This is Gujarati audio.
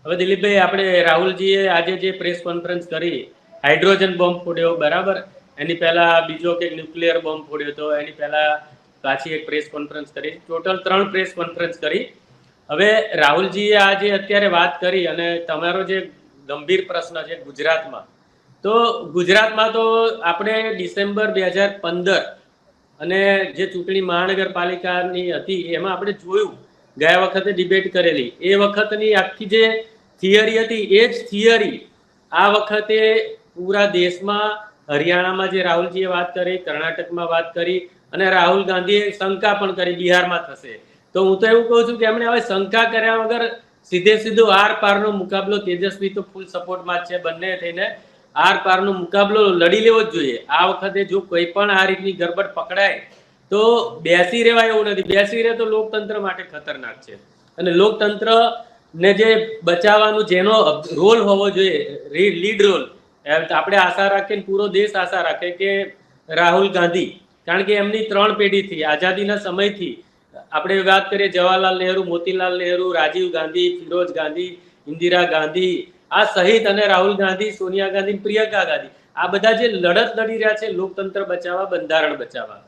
હવે દિલીપભાઈ, આપણે રાહુલજીએ આજે જે પ્રેસ કોન્ફરન્સ કરી, હાઇડ્રોજન બોમ્બ ફોડ્યો, બરાબર, એની પહેલા બીજો કે ન્યુક્લિયર બોમ્બ ફોડ્યો હતો, એની પહેલા પાછી એક પ્રેસ કોન્ફરન્સ કરી, ટોટલ 3 પ્રેસ કોન્ફરન્સ કરી. હવે રાહુલજીએ આજે અત્યારે વાત કરી, અને તમારો જે ગંભીર પ્રશ્ન છે ગુજરાતમાં, તો ગુજરાતમાં તો આપણે ડિસેમ્બર 2015 અને જે ચૂંટણી મહાનગરપાલિકાની હતી એમાં આપણે જોયું, ગયા વખતે ડિબેટ કરેલી, એ વખતની આખી જે થિયરી હતી એ જ થિયરી આ વખતે પૂરા દેશમાં, હરિયાણામાં જે રાહુલજીએ વાત કરી, કર્ણાટકમાં વાત કરી, અને રાહુલ ગાંધીએ શંકા પણ કરી બિહારમાં થશે. તો હું તો એવું કહું છું કે એમણે હવે શંકા કર્યા વગર સીધો આર પારનો મુકાબલો, તેજસ્વી તો ફૂલ સપોર્ટમાં જ છે, બંને થઈને આર પારનો મુકાબલો લડી લેવો જ જોઈએ. આ વખતે જો કોઈ પણ આ રીતની ગરબડ પકડાય તો બેસી રહેવાય એવું નથી. બેસી રહે તો લોકતંત્ર માટે ખતરનાક છે. અને લોકતંત્ર ને જે બચાવવાનું જેનો રોલ હોવો જોઈએ, લીડ રોલ, આપણે આશા રાખીએ, પૂરો દેશ આશા રાખે કે રાહુલ ગાંધી, કારણ કે એમની 3 પેઢીથી, આઝાદીના સમયથી આપણે વાત કરીએ, જવાહરલાલ નહેરુ, મોતીલાલ નહેરુ, રાજીવ ગાંધી, ફિરોજ ગાંધી, ઇન્દિરા ગાંધી, આ સહિત, અને રાહુલ ગાંધી, સોનિયા ગાંધી, પ્રિયંકા ગાંધી, આ બધા જે લડત લડી રહ્યા છે લોકતંત્ર બચાવવા, બંધારણ બચાવવા,